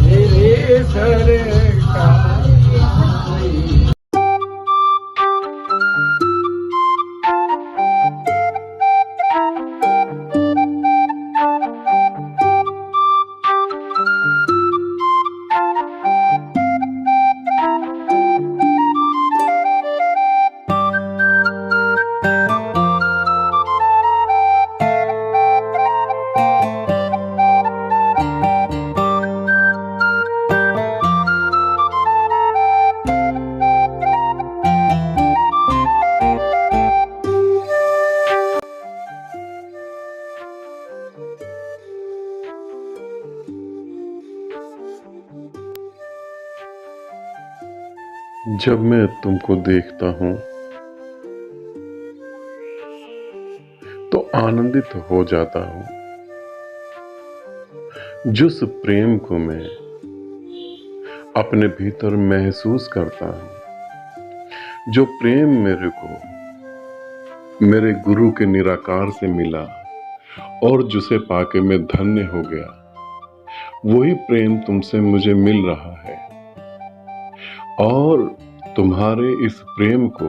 मेरे सरकार। जब मैं तुमको देखता हूँ तो आनंदित हो जाता हूँ। जिस प्रेम को मैं अपने भीतर महसूस करता हूँ, जो प्रेम मेरे को मेरे गुरु के निराकार से मिला और जिसे पाके मैं धन्य हो गया, वही प्रेम तुमसे मुझे मिल रहा है। और तुम्हारे इस प्रेम को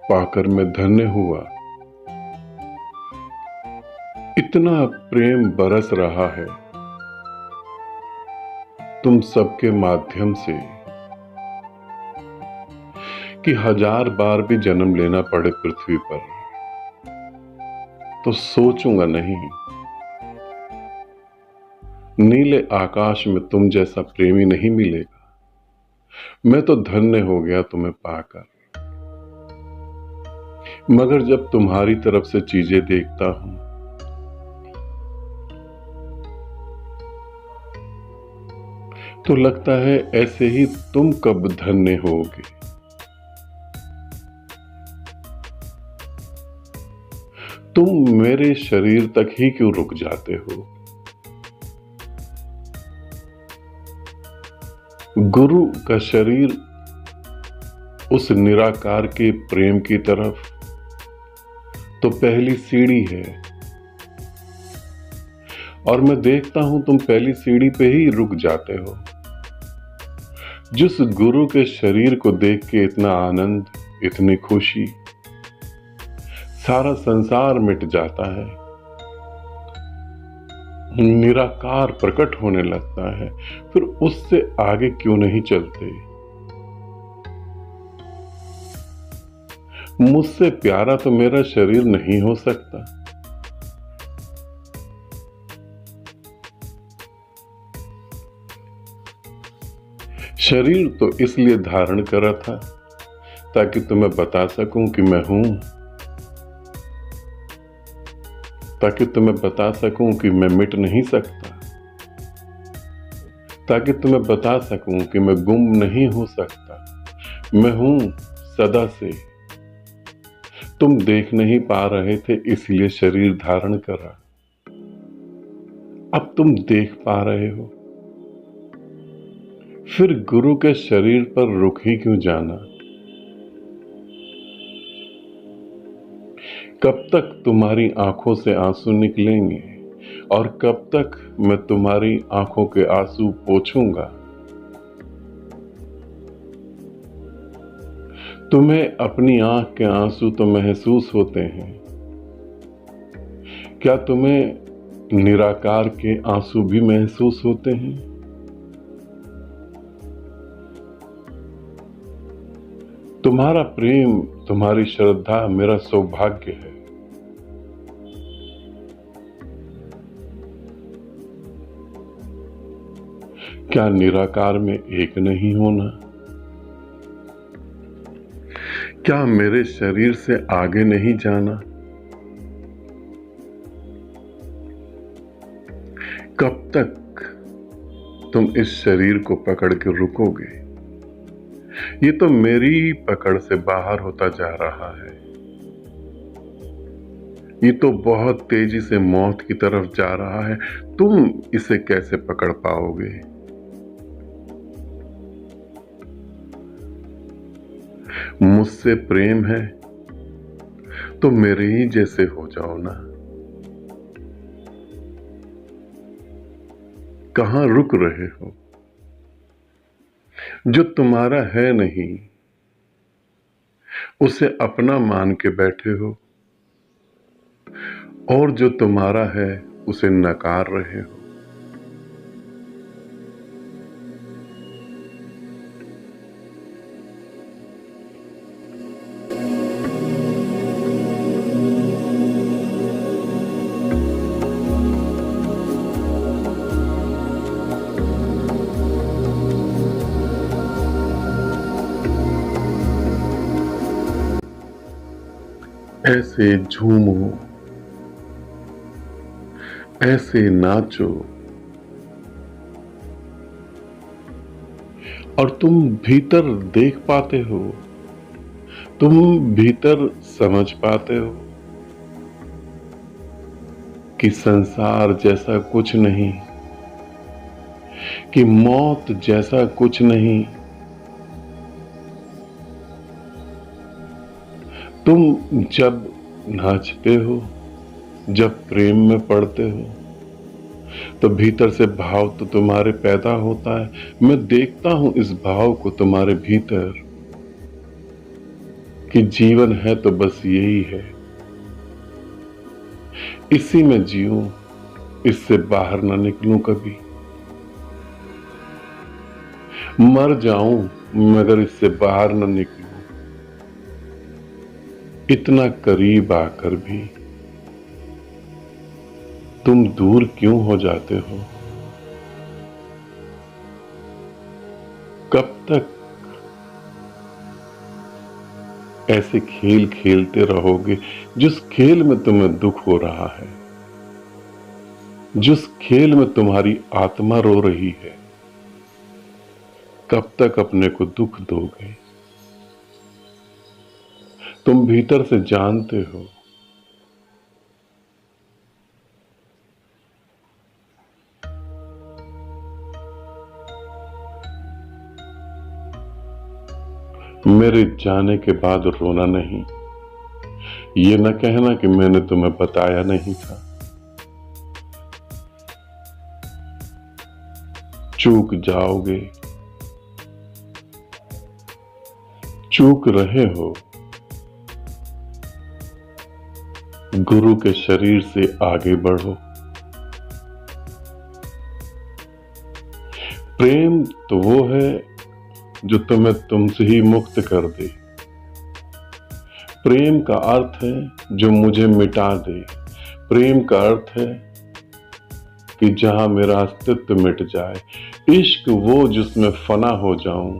पाकर मैं धन्य हुआ। इतना प्रेम बरस रहा है तुम सबके माध्यम से कि 1000 बार भी जन्म लेना पड़े पृथ्वी पर तो सोचूंगा नहीं। नीले आकाश में तुम जैसा प्रेमी नहीं मिलेगा। मैं तो धन्य हो गया तुम्हें पाकर। मगर जब तुम्हारी तरफ से चीजें देखता हूं तो लगता है ऐसे ही तुम कब धन्य होगे। तुम मेरे शरीर तक ही क्यों रुक जाते हो। गुरु का शरीर उस निराकार के प्रेम की तरफ तो पहली सीढ़ी है, और मैं देखता हूं तुम पहली सीढ़ी पे ही रुक जाते हो। जिस गुरु के शरीर को देख के इतना आनंद, इतनी खुशी, सारा संसार मिट जाता है, निराकार प्रकट होने लगता है, फिर उससे आगे क्यों नहीं चलते। मुझसे प्यारा तो मेरा शरीर नहीं हो सकता। शरीर तो इसलिए धारण करा था ताकि तुम्हें बता सकूं कि मैं हूं, ताकि तुम्हें बता सकूं कि मैं मिट नहीं सकता, ताकि तुम्हें बता सकूं कि मैं गुम नहीं हो सकता। मैं हूं सदा से। तुम देख नहीं पा रहे थे इसलिए शरीर धारण करा। अब तुम देख पा रहे हो, फिर गुरु के शरीर पर रुक ही क्यों जाना। कब तक तुम्हारी आंखों से आंसू निकलेंगे और कब तक मैं तुम्हारी आंखों के आंसू पोंछूंगा। तुम्हें अपनी आंख के आंसू तो महसूस होते हैं, क्या तुम्हें निराकार के आंसू भी महसूस होते हैं। तुम्हारा प्रेम, तुम्हारी श्रद्धा मेरा सौभाग्य है। क्या निराकार में एक नहीं होना, क्या मेरे शरीर से आगे नहीं जाना। कब तक तुम इस शरीर को पकड़ के रुकोगे। ये तो मेरी पकड़ से बाहर होता जा रहा है। ये तो बहुत तेजी से मौत की तरफ जा रहा है। तुम इसे कैसे पकड़ पाओगे। मुझसे प्रेम है तो मेरे ही जैसे हो जाओ ना। कहां रुक रहे हो? जो तुम्हारा है नहीं उसे अपना मान के बैठे हो, और जो तुम्हारा है उसे नकार रहे हो। ऐसे झूमो, ऐसे नाचो, और तुम भीतर देख पाते हो, तुम भीतर समझ पाते हो कि संसार जैसा कुछ नहीं, कि मौत जैसा कुछ नहीं। तुम जब नाचते हो, जब प्रेम में पड़ते हो, तो भीतर से भाव तो तुम्हारे पैदा होता है। मैं देखता हूं इस भाव को तुम्हारे भीतर, कि जीवन है तो बस यही है, इसी में जीऊं, इससे बाहर ना निकलूं कभी। मर जाऊं मगर इससे बाहर ना निकलूं। इतना करीब आकर भी तुम दूर क्यों हो जाते हो? कब तक ऐसे खेल खेलते रहोगे जिस खेल में तुम्हें दुख हो रहा है, जिस खेल में तुम्हारी आत्मा रो रही है? कब तक अपने को दुख दोगे? तुम भीतर से जानते हो मेरे जाने के बाद रोना नहीं, ये न कहना कि मैंने तुम्हें बताया नहीं था। चूक जाओगे, चूक रहे हो। गुरु के शरीर से आगे बढ़ो। प्रेम तो वो है जो तुम्हें तुमसे ही मुक्त कर दे। प्रेम का अर्थ है जो मुझे मिटा दे। प्रेम का अर्थ है कि जहां मेरा अस्तित्व मिट जाए। इश्क वो जिसमें फना हो जाऊं,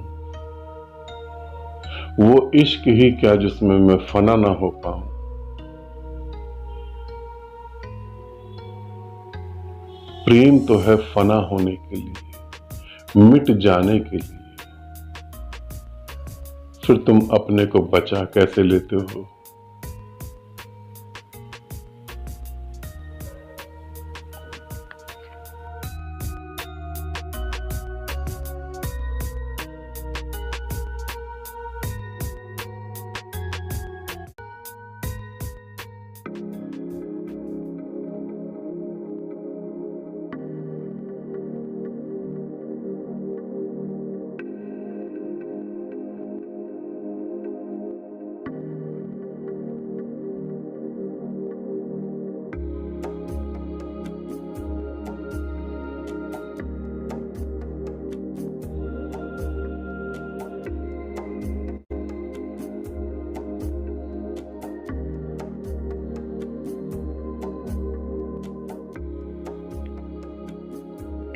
वो इश्क ही क्या जिसमें मैं फना ना हो पाऊं। प्रेम तो है फना होने के लिए, मिट जाने के लिए। फिर तुम अपने को बचा कैसे लेते हो?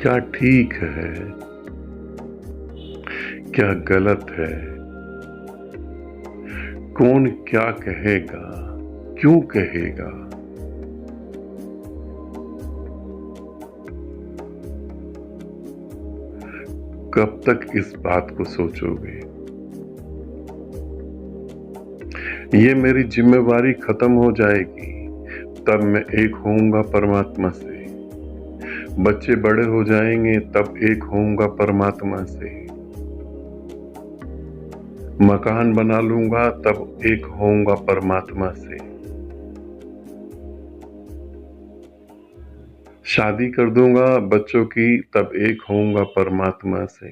क्या ठीक है, क्या गलत है, कौन क्या कहेगा, क्यों कहेगा? कब तक इस बात को सोचोगे? ये मेरी जिम्मेवारी खत्म हो जाएगी, तब मैं एक होऊंगा परमात्मा से। बच्चे बड़े हो जाएंगे, तब एक होऊंगा परमात्मा से। मकान बना लूंगा, तब एक होऊंगा परमात्मा से। शादी कर दूंगा बच्चों की, तब एक होऊंगा परमात्मा से।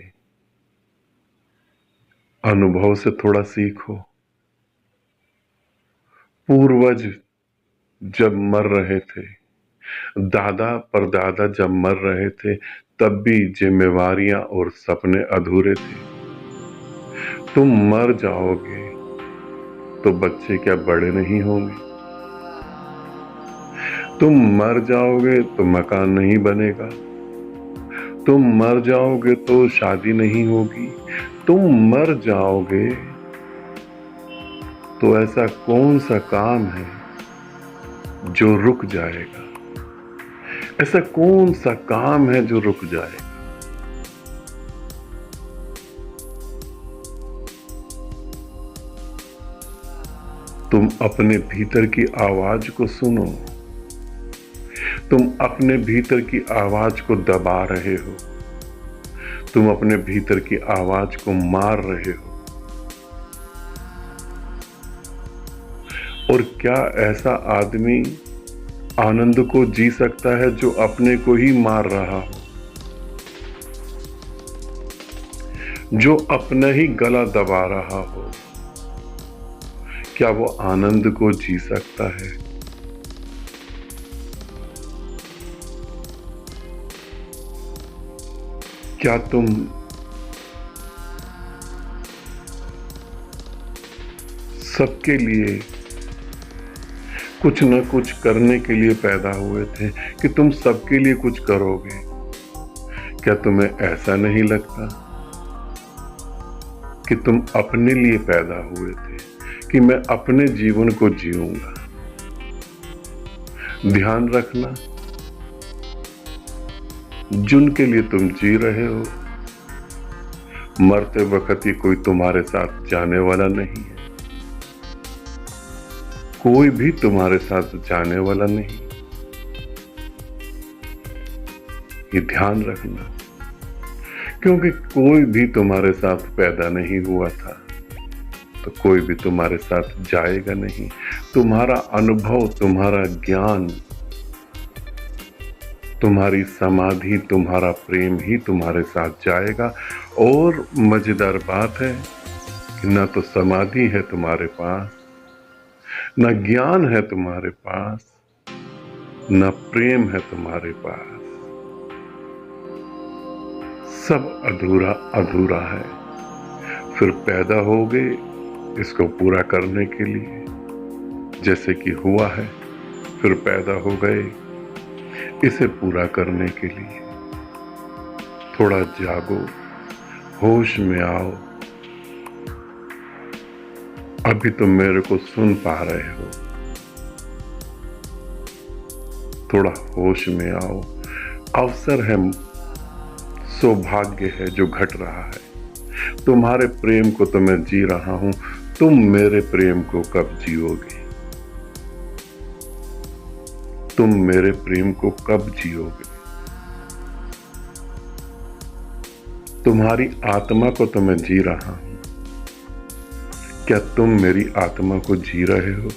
अनुभव से थोड़ा सीखो। पूर्वज जब मर रहे थे, दादा परदादा जब मर रहे थे, तब भी जिम्मेवारियां और सपने अधूरे थे। तुम मर जाओगे तो बच्चे क्या बड़े नहीं होंगे? तुम मर जाओगे तो मकान नहीं बनेगा। तुम मर जाओगे तो शादी नहीं होगी। तुम मर जाओगे तो ऐसा कौन सा काम है जो रुक जाएगा? ऐसा कौन सा काम है जो रुक जाएगा? तुम अपने भीतर की आवाज को सुनो। तुम अपने भीतर की आवाज को दबा रहे हो। तुम अपने भीतर की आवाज को मार रहे हो। और क्या ऐसा आदमी आनंद को जी सकता है जो अपने को ही मार रहा हो, जो अपना ही गला दबा रहा हो? क्या वो आनंद को जी सकता है? क्या तुम सबके लिए कुछ न कुछ करने के लिए पैदा हुए थे कि तुम सबके लिए कुछ करोगे? क्या तुम्हें ऐसा नहीं लगता कि तुम अपने लिए पैदा हुए थे, कि मैं अपने जीवन को जीऊंगा? ध्यान रखना, जिनके लिए तुम जी रहे हो, मरते वक्त ही कोई तुम्हारे साथ जाने वाला नहीं है। कोई भी तुम्हारे साथ जाने वाला नहीं। ये ध्यान रखना, क्योंकि कोई भी तुम्हारे साथ पैदा नहीं हुआ था तो कोई भी तुम्हारे साथ जाएगा नहीं। तुम्हारा अनुभव, तुम्हारा ज्ञान, तुम्हारी समाधि, तुम्हारा प्रेम ही तुम्हारे साथ जाएगा। और मजेदार बात है कि ना तो समाधि है तुम्हारे पास, ना ज्ञान है तुम्हारे पास, ना प्रेम है तुम्हारे पास। सब अधूरा अधूरा है। फिर पैदा हो गए इसको पूरा करने के लिए, जैसे कि हुआ है। फिर पैदा हो गए इसे पूरा करने के लिए। थोड़ा जागो, होश में आओ। अभी तुम मेरे को सुन पा रहे हो। थोड़ा होश में आओ। अवसर है, सौभाग्य है जो घट रहा है। तुम्हारे प्रेम को तो मैं जी रहा हूं, तुम मेरे प्रेम को कब जियोगे? तुम मेरे प्रेम को कब जियोगे? तुम्हारी आत्मा को तो मैं जी रहा हूं, क्या तुम मेरी आत्मा को जी रहे हो?